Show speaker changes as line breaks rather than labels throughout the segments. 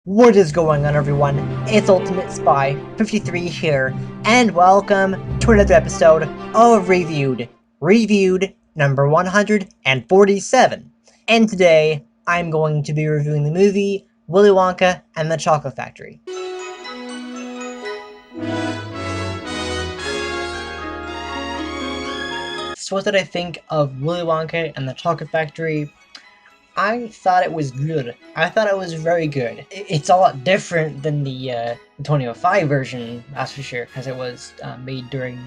What is going on, everyone? It's Ultimate Spy 53 here, and welcome to another episode of Reviewed number 147. And today, I'm going to be reviewing the movie Willy Wonka and the Chocolate Factory. So what did I think of Willy Wonka and the Chocolate Factory? I thought it was good. I thought it was very good. It's a lot different than the 2005 version, that's for sure, because it was made during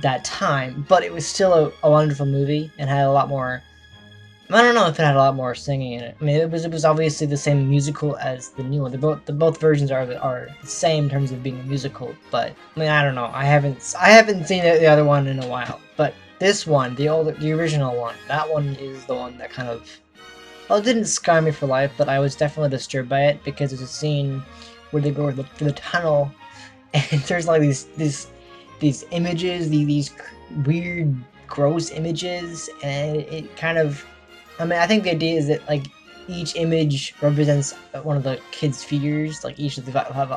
that time. But it was still a wonderful movie and had a lot more. I don't know if it had a lot more singing in it. I mean, it was obviously the same musical as the new one. Both versions are the same in terms of being a musical. But I mean, I don't know. I haven't seen the other one in a while. But this one, the original one, that one is the one that kind of, well, it didn't scar me for life, but I was definitely disturbed by it because there's a scene where they go through the tunnel, and there's like these images, these weird, gross images, and it kind of, I mean, I think the idea is that like each image represents one of the kids' fears, like each of the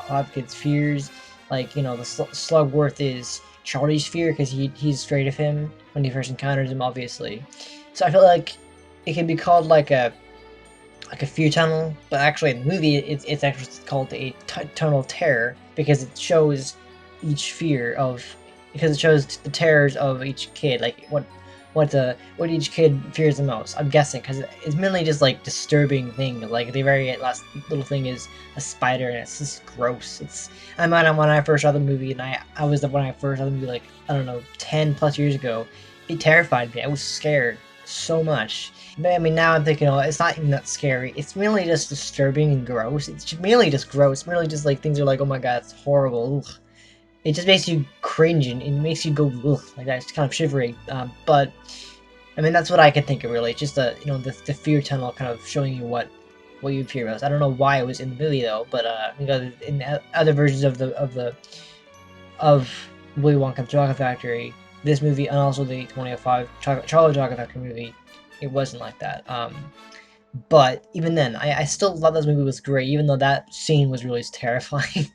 five kids' fears. Like, you know, the Slugworth is Charlie's fear because he's afraid of him when he first encounters him, obviously. So I feel like it could be called like a fear tunnel, but actually in the movie it's actually called a tunnel of terror because it shows each fear of, because it shows the terrors of each kid, like what each kid fears the most. I'm guessing because it's mainly just like disturbing thing. Like the very last little thing is a spider, and it's just gross. I remember when I first saw the movie, and when I first saw the movie, like, I don't know, 10+ years ago, it terrified me. I was scared so much. But I mean, now I'm thinking, oh, it's not even that scary. It's mainly just disturbing and gross. It's mainly just gross. Mainly just like things are like, oh my god, it's horrible. Ugh. It just makes you cringe and it makes you go ugh, like that. It's kind of shivery. But I mean, that's what I can think of really. It's just the fear tunnel kind of showing you what you fear most. I don't know why it was in the movie though, but in other versions of Willy Wonka and the Chocolate Factory, this movie, and also the 2005 Charlie Chocolate Factory movie, it wasn't like that. But even then, I still thought this movie was great, even though that scene was really terrifying.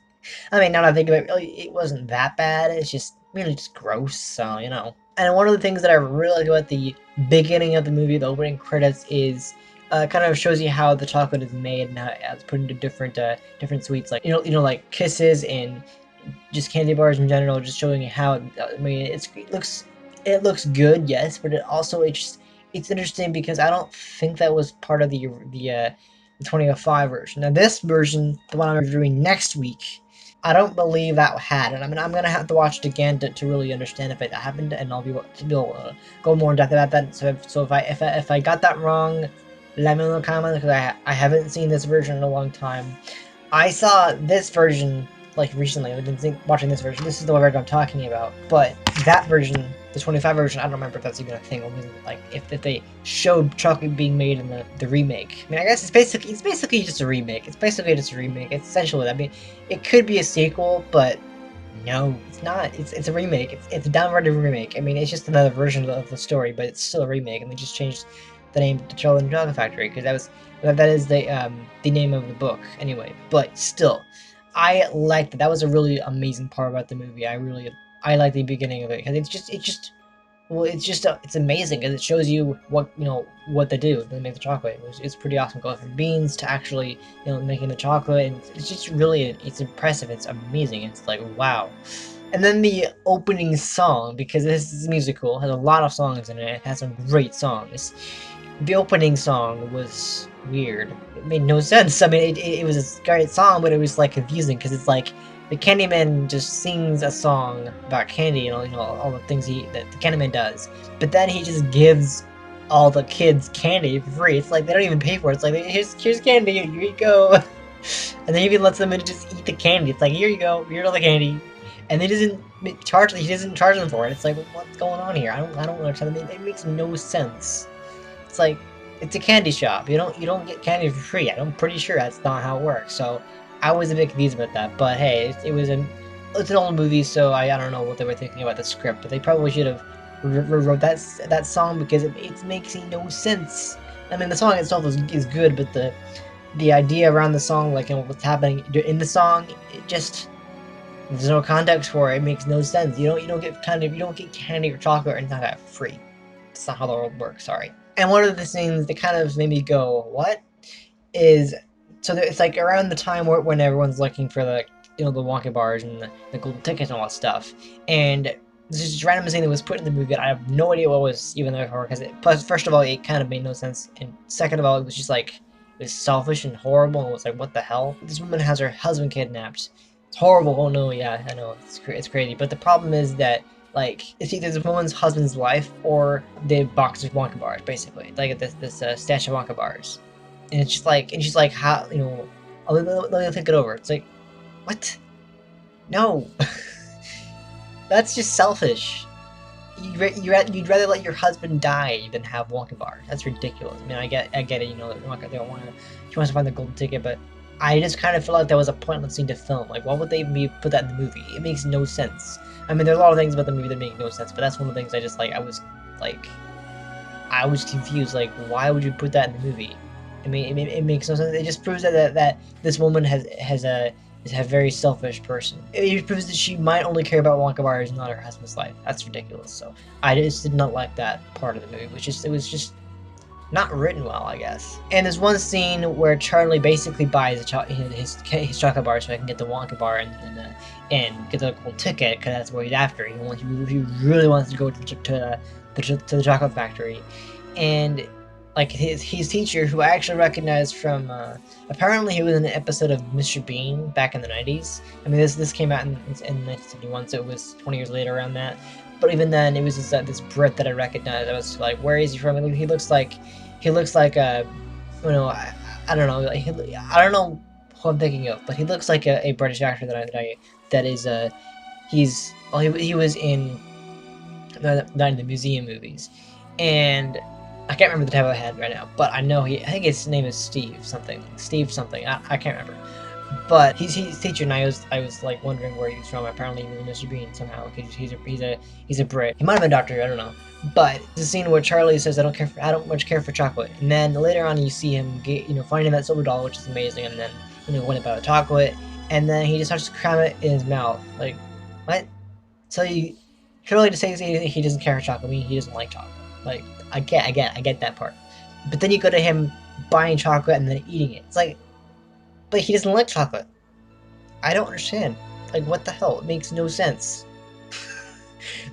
I mean, now that I think of it, really, it wasn't that bad. It's just really just gross, so, you know. And one of the things that I really like about the beginning of the movie, the opening credits, is kind of shows you how the chocolate is made and how it's put into different sweets, like like Kisses and just candy bars in general, just showing you how. I mean, it looks good, yes, but it's interesting because I don't think that was part of the 2005 version. Now this version, the one I'm reviewing next week, I don't believe that had it. I mean, I'm gonna have to watch it again to really understand if it happened, and I'll be able to go more in depth about that. So if I got that wrong, let me know in the comments, because I haven't seen this version in a long time. I saw this version like recently. I've been watching this version. This is the version I'm talking about. But that version, the 25 version, I don't remember if that's even a thing. Or like if they showed chocolate being made in the remake. I mean, I guess it's basically just a remake. It's basically just a remake. It's essentially, I mean, it could be a sequel, but no, it's not. It's a remake. It's a downright remake. I mean, it's just another version of the story, but it's still a remake, and they just changed the name to Charlie and the Chocolate Factory because that is the name of the book anyway. But still, I liked it. That was a really amazing part about the movie. I like the beginning of it because it's amazing because it shows you what they do. They make the chocolate. It's pretty awesome. Going from beans to actually making the chocolate, and it's just really, it's impressive. It's amazing. It's like, wow. And then the opening song, because this is a musical, has a lot of songs in it. It has some great songs. The opening song was weird. It made no sense. I mean, it was a great song, but it was like confusing because it's like the Candyman just sings a song about candy and all the things that the Candyman does, but then he just gives all the kids candy for free. It's like they don't even pay for it. It's like, here's candy, here you go, and then he even lets them just eat the candy. It's like, here you go, here's all the candy, and he doesn't charge them for it. It's like, what's going on here? I don't understand. It makes no sense. It's like, it's a candy shop. You don't get candy for free. I'm pretty sure that's not how it works. So I was a bit confused about that. But hey, it's an old movie, so I don't know what they were thinking about the script. But they probably should have rewrote that song because it makes no sense. I mean, the song itself is good, but the idea around the song, like, and what's happening in the song, it just, there's no context for it. It makes no sense. You don't get candy or chocolate or anything like that free. That's not how the world works. Sorry. And one of the things that kind of made me go, what? Is so it's like around the time when everyone's looking for the the Wonka bars and the golden tickets and all that stuff, and this is just random thing that was put in the movie that I have no idea what was even there for, because plus first of all it kind of made no sense, and second of all it was just like it was selfish and horrible, and it was like, what the hell? This woman has her husband kidnapped. It's horrible. Oh no, yeah, I know, it's crazy, but the problem is that, like, it's either this woman's husband's life or the box of Wonka bars, basically, like this stash of Wonka bars. And it's just like, and she's like, how, oh, let me think it over. It's like, what? No. That's just selfish. You'd rather let your husband die than have Wonka bars. That's ridiculous. I mean, I get it, they don't want to, she wants to find the golden ticket, but I just kind of feel like that was a pointless scene to film. Like, why would they put that in the movie? It makes no sense. I mean, there's a lot of things about the movie that make no sense, but that's one of the things I just, like, I was confused, like, why would you put that in the movie? I mean, it makes no sense. It just proves that this woman is a very selfish person. It proves that she might only care about Wonka bars, not her husband's life. That's ridiculous. So I just did not like that part of the movie, it was just not written well, I guess. And there's one scene where Charlie basically buys his chocolate bar so I can get the Wonka bar and get the gold ticket, because that's what he's after. He really wants to go to the chocolate factory, and like his teacher, who I actually recognized from apparently he was in an episode of Mr. Bean back in the 90s. I mean, this came out in 1971, so it was 20 years later around that. But even then, it was this Brit that I recognized. I was like, where is he from? He looks like I don't know, I don't know who I'm thinking of, but he looks like a British actor that is he was in the museum movies, and I can't remember the title I had right now, but I know I think his name is Steve something. I can't remember. But he's teacher, and I was like wondering where he's from. Apparently he was Mr. Bean somehow. He's a Brit. He might have been a doctor, I don't know. But the scene where Charlie says, I don't much care for chocolate," and then later on you see him finding that silver dollar, which is amazing, and then going about the chocolate, and then he just starts to cram it in his mouth. Like, what? So you surely to say he doesn't care for chocolate, I mean he doesn't like chocolate. Like, I get that part. But then you go to him buying chocolate and then eating it. It's like, but he doesn't like chocolate. I don't understand. Like, what the hell? It makes no sense.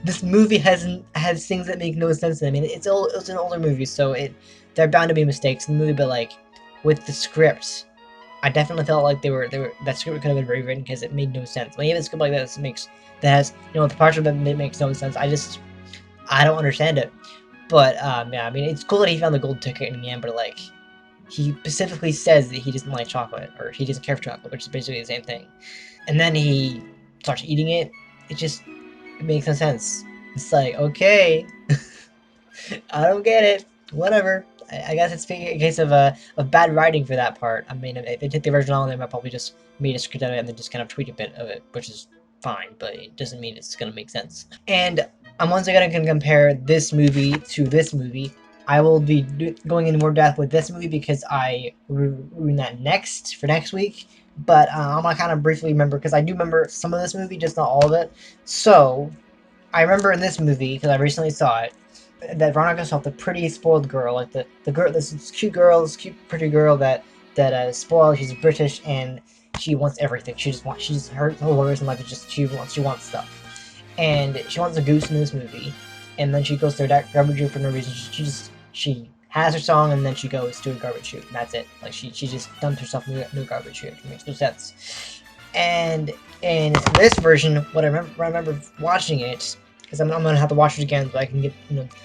This movie has things that make no sense. I mean, it's an older movie, so there are bound to be mistakes in the movie. But like, with the script, I definitely felt like that script could have been rewritten because it made no sense. When you have a script like that has the part of it that makes no sense, I don't understand it. But yeah, I mean, it's cool that he found the gold ticket in the end, but like, he specifically says that he doesn't like chocolate, or he doesn't care for chocolate, which is basically the same thing. And then he starts eating it. It makes no sense. It's like, okay, I don't get it. Whatever. I guess it's a case of bad writing for that part. I mean, if they take the original, they might probably just made a script out of it and then just kind of tweak a bit of it, which is fine, but it doesn't mean it's gonna make sense. And I'm once again gonna compare this movie to this movie. I will be going into more depth with this movie because I ruin that for next week. But I'm gonna kind of briefly remember, because I do remember some of this movie, just not all of it. So I remember in this movie, because I recently saw it, that Veronica saw the pretty spoiled girl, like the girl, this cute pretty girl that spoiled. She's British and she wants everything. Her whole reason in life is just she wants stuff, and she wants a goose in this movie, and then she goes to a garbage chute for no reason. She has her song, and then she goes to a garbage chute, and that's it. Like, she just dumps herself in a garbage chute. It makes no sense. And in this version, what I remember watching it, because I'm gonna have to watch it again so I can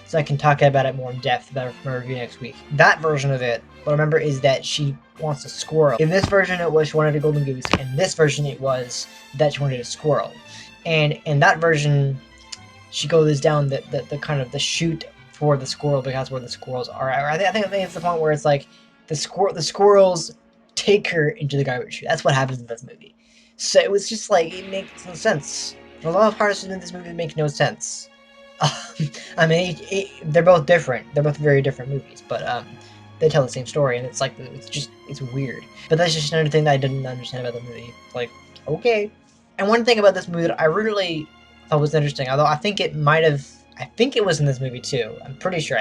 so I can talk about it more in depth about my review next week. That version of it, what I remember is that she wants a squirrel. In this version, it was she wanted a golden goose. In this version, it was that she wanted a squirrel. And in that version, she goes down the kind of the chute for the squirrel, because where the squirrels are. I think it's the point where it's like the squirrels take her into the garbage chute. That's what happens in this movie. So it was just like, it makes no sense. A lot of parts in this movie make no sense. I mean, they're both different. They're both very different movies, but they tell the same story, and it's like it's weird. But that's just another thing that I didn't understand about the movie. Like, okay. And one thing about this movie that I really thought was interesting, although I think it might have, I think it was in this movie too. I'm pretty sure.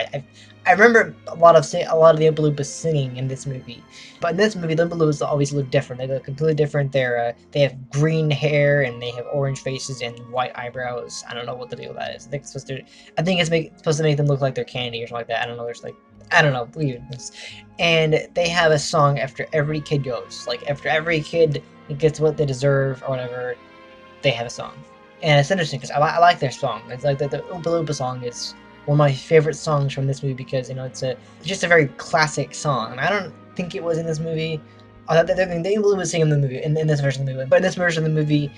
I remember a lot of the Oompa Loompas singing in this movie, but in this movie, the Oompa Loompas always look different. They look completely different. They have green hair and they have orange faces and white eyebrows. I don't know what the deal with that is. I think it's supposed to make them look like they're candy or something like that. I don't know. There's like, I don't know, weirdness. And they have a song after every kid goes. Like after every kid gets what they deserve or whatever, they have a song. And it's interesting because I like their song. It's like the Oompa Loompa song is one of my favorite songs from this movie because, you know, it's just a very classic song. And I don't think it was in this movie. I thought that the Oompa Loompa singing in the movie, in this version of the movie. But in this version of the movie,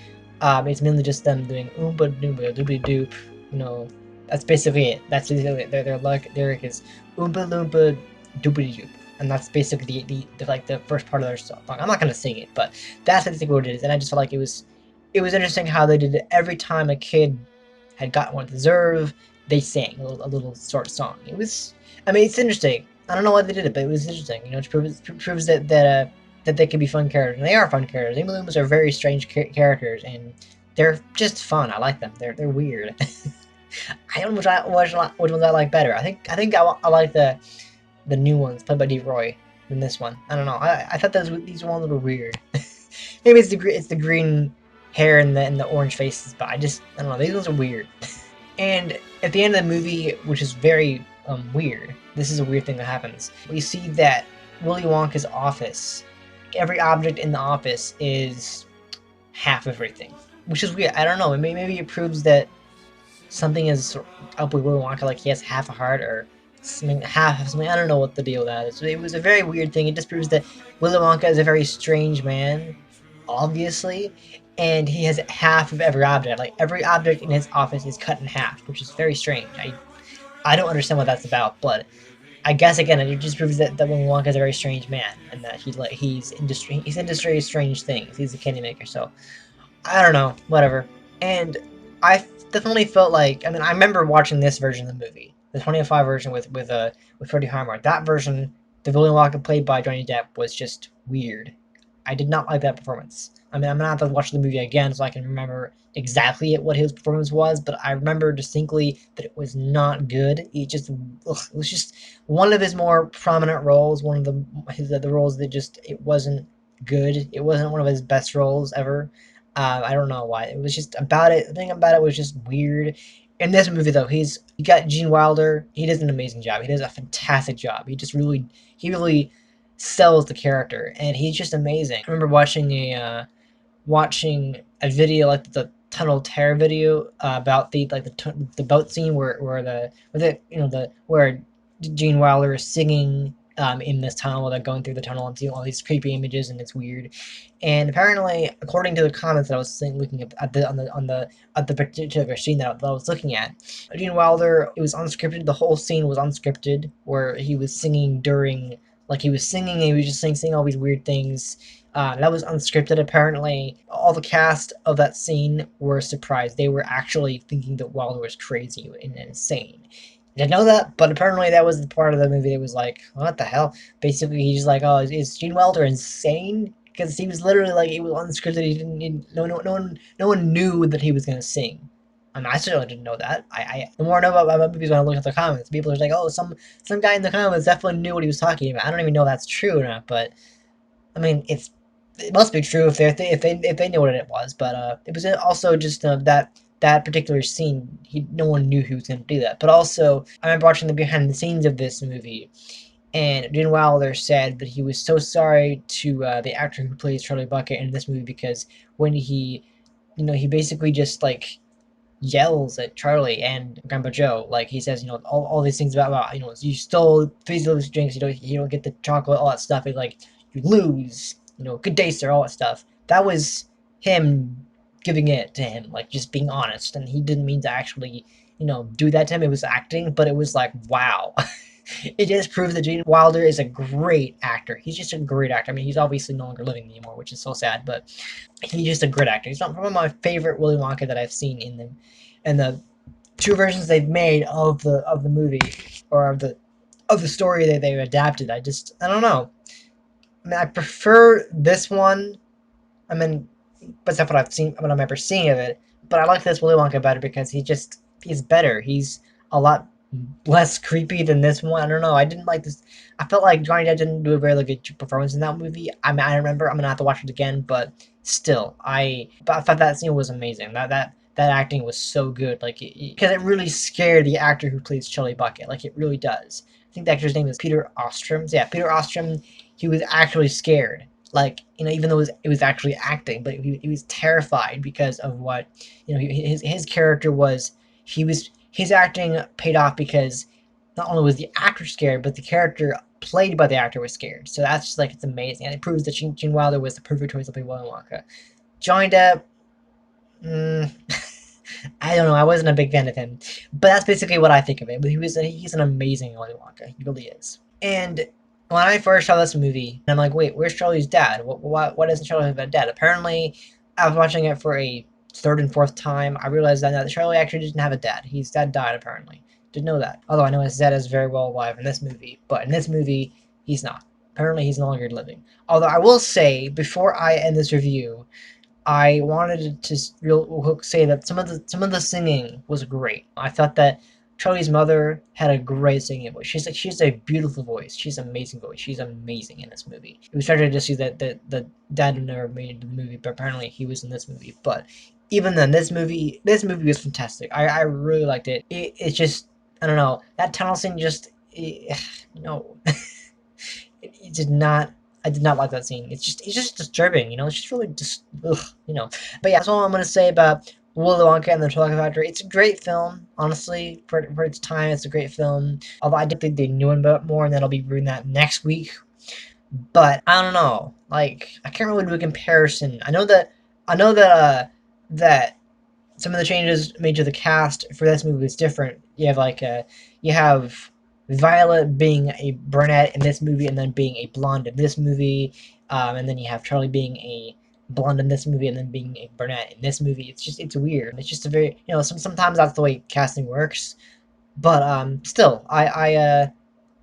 it's mainly just them doing Oompa Doompa Doopy Doop. You know, that's basically it. That's basically it. Their lyric is Oompa Loompa Doopy Doop. And that's basically the first part of their song. I'm not gonna sing it, but that's basically what it is. And I just felt like it was interesting how they did it every time a kid had gotten what they deserve. They sang a little short song. It was, I mean, it's interesting. I don't know why they did it, but it was interesting. You know, it proves that they can be fun characters, and they are fun characters. The Loomis are very strange characters, and they're just fun. I like them. They're weird. I don't know which ones I like better. I think I like the new ones played by D. Roy than this one. I don't know. I thought these ones were weird. Maybe it's the green hair and the orange faces, but I don't know. These ones are weird. And at the end of the movie, which is very weird, this is a weird thing that happens. We see that Willy Wonka's office, every object in the office is half everything, which is weird. I don't know. Maybe it proves that something is up with Willy Wonka, like he has half a heart or something, half of something. I don't know what the deal with that is. It was a very weird thing. It just proves that Willy Wonka is a very strange man, obviously, and he has half of every object. Like every object in his office is cut in half, which is very strange. I don't understand what that's about, but I guess again it just proves that Willy Wonka is a very strange man and that he's into strange things. He's a candy maker, so I don't know, whatever. And I definitely felt like, I mean, I remember watching this version of the movie, the 2005 version with Freddie Highmore. That version, the Willy Wonka played by Johnny Depp, was just weird. I did not like that performance. I mean, I'm gonna have to watch the movie again so I can remember exactly what his performance was, but I remember distinctly that it was not good. It was just one of his more prominent roles, one of the roles that it wasn't good. It wasn't one of his best roles ever. I don't know why. It was just about it. The thing about it was just weird. In this movie, though, he got Gene Wilder. He does an amazing job. He does a fantastic job. He really sells the character, and he's just amazing. I remember watching a video like the Tunnel Terror video about the boat scene where Gene Wilder is singing in this tunnel while they're going through the tunnel and seeing all these creepy images and it's weird. And apparently, according to the comments that I was looking at the particular scene that I was looking at, Gene Wilder, it was unscripted. The whole scene was unscripted, where he was singing during, like he was singing and he was just saying all these weird things. That was unscripted. Apparently, all the cast of that scene were surprised. They were actually thinking that Wilder was crazy and insane. Didn't know that, but apparently that was the part of the movie that was like, what the hell? Basically, he's like, oh, is Gene Wilder insane? Because he was literally like, it was unscripted. No one knew that he was gonna sing. I mean, I certainly didn't know that. The more I know about movies, when I look at the comments, people are like, oh, some guy in the comments definitely knew what he was talking about. I don't even know if that's true or not, but I mean, it must be true if they knew what it was. But it was also just that particular scene. No one knew he was going to do that. But also, I remember watching the behind the scenes of this movie, and Gene Wilder said that he was so sorry to the actor who plays Charlie Bucket in this movie because when he basically just like yells at Charlie and Grandpa Joe. Like he says, all these things about you stole 3 drinks, you don't get the chocolate, all that stuff. And like you lose, good day, sir, all that stuff. That was him giving it to him, like just being honest, and he didn't mean to actually, do that to him. It was acting, but it was like, wow. It just proves that Gene Wilder is a great actor. He's just a great actor. I mean, he's obviously no longer living anymore, which is so sad, but he's just a great actor. He's one of my favorite Willy Wonka that I've seen in the two versions they've made of the movie or of of the story that they adapted. I don't know. I mean, I prefer this one. I mean, but that's what I've seen, what I remember seeing of it. But I like this Willy Wonka better because he's better. He's a lot less creepy than this one. I don't know. I didn't like this. I felt like Johnny Depp didn't do a very good performance in that movie. I mean, I remember I'm gonna have to watch it again, but still, but I thought that scene was amazing. That acting was so good. Like, because it really scared the actor who plays Charlie Bucket. Like, it really does. I think the actor's name is Peter Ostrom. So, yeah, Peter Ostrom. He was actually scared, like, even though it was actually acting, but he was terrified because of what, his character was. His acting paid off because not only was the actor scared, but the character played by the actor was scared. So that's just like, it's amazing, and it proves that Gene Wilder was the perfect choice to play Willy Wonka. Johnny Depp, mm, I don't know. I wasn't a big fan of him, but that's basically what I think of it. But he's an amazing Willy Wonka. He really is. And when I first saw this movie, I'm like, wait, where's Charlie's dad? Why doesn't Charlie have a dad? Apparently, I was watching it for a third and fourth time. I realized that Charlie actually didn't have a dad. His dad died, apparently. Didn't know that. Although I know his dad is very well alive in this movie, but in this movie, he's not. Apparently, he's no longer living. Although I will say, before I end this review, I wanted to say that some of the singing was great. I thought that Charlie's mother had a great singing voice. She's a beautiful voice. She's an amazing voice. She's amazing in this movie. It was tragic to see that the dad never made the movie, but apparently he was in this movie. But even then, this movie was fantastic. I really liked it. It's just, I don't know, that tunnel scene just, no. It did not. I did not like that scene. It's just disturbing, It's just really just ugh. But yeah, that's all I'm gonna say about Willy Wonka and the Chocolate Factory. It's a great film, honestly, for its time. It's a great film. Although I did think they knew about more, and then I'll be reviewing that next week. But I don't know. Like, I can't really do a comparison. I know that some of the changes made to the cast for this movie is different. You have Violet being a brunette in this movie, and then being a blonde in this movie, and then you have Charlie being a blonde in this movie, and then being a brunette in this movie. It's weird. It's just a very, sometimes that's the way casting works. But still, I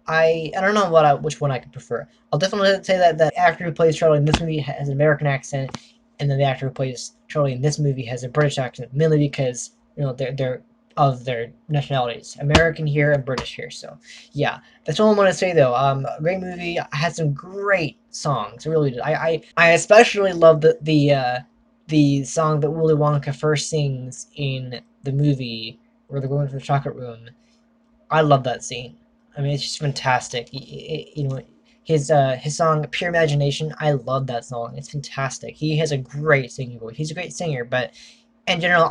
don't know which one I could prefer. I'll definitely say that the actor who plays Charlie in this movie has an American accent, and then the actor who plays Charlie in this movie has a British accent, mainly because they're of their nationalities, American here and British here. So yeah, that's all I'm gonna say though. A great movie. I had some great songs. I really did. I especially love the song that Willy Wonka first sings in the movie where they're going to the chocolate room. I love that scene. I mean, it's just fantastic. His song "Pure Imagination." I love that song. It's fantastic. He has a great singing voice. He's a great singer, but in general,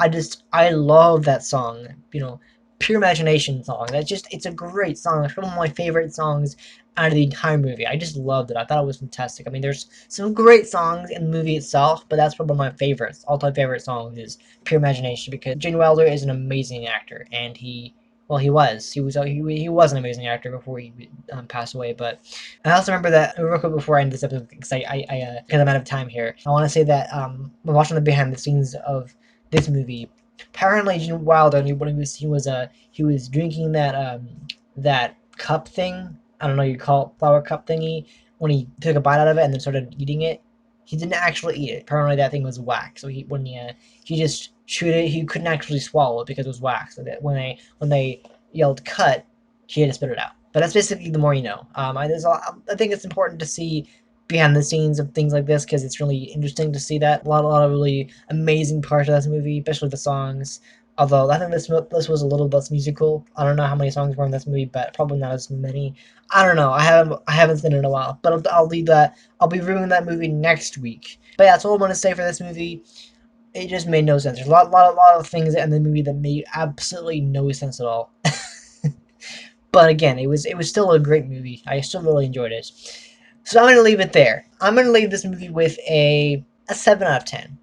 I love that song. Pure Imagination song. It's a great song. It's one of my favorite songs out of the entire movie. I just loved it. I thought it was fantastic. I mean, there's some great songs in the movie itself, but that's probably my favorites. All-time favorite songs is Pure Imagination because Gene Wilder is an amazing actor, and he was an amazing actor before he passed away. But I also remember that real quick before I end this episode, because I'm out of time here. I want to say that when watching the behind the scenes of this movie, apparently Gene Wilder, when he was drinking that cup thing. I don't know, you call it flower cup thingy. When he took a bite out of it and then started eating it, he didn't actually eat it. Apparently that thing was wax. So he just chewed it, he couldn't actually swallow it because it was wax. So that when they yelled cut, he had to spit it out. But that's basically the more you know. I think it's important to see behind the scenes of things like this because it's really interesting to see that a lot of really amazing parts of this movie, especially the songs. Although I think this was a little less musical. I don't know how many songs were in this movie, but probably not as many. I don't know. I haven't seen it in a while, but I'll leave that. I'll be reviewing that movie next week. But yeah, that's all I'm gonna say for this movie. It just made no sense. There's a lot of things in the movie that made absolutely no sense at all. But again, it was still a great movie. I still really enjoyed it. So I'm gonna leave it there. I'm gonna leave this movie with a 7 out of 10.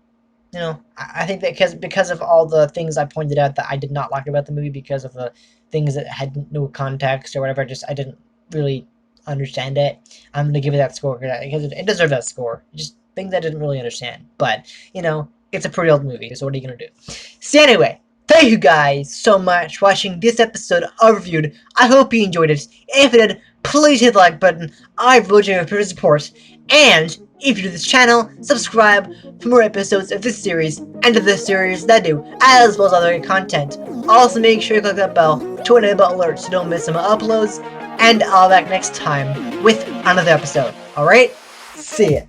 I think that because of all the things I pointed out that I did not like about the movie, because of the things that had no context or whatever, just I didn't really understand it. I'm gonna give it that score because it deserved that score. Just things I didn't really understand, but it's a pretty old movie, so what are you gonna do? So anyway, Thank you guys so much for watching this episode of Reviewed. I hope you enjoyed it. If you did, please hit the like button. I really appreciate your support. And if you're to this channel, subscribe for more episodes of this series and of the series that I do, as well as other content. Also, make sure you click that bell to enable alerts so you don't miss some uploads. And I'll be back next time with another episode. Alright? See ya.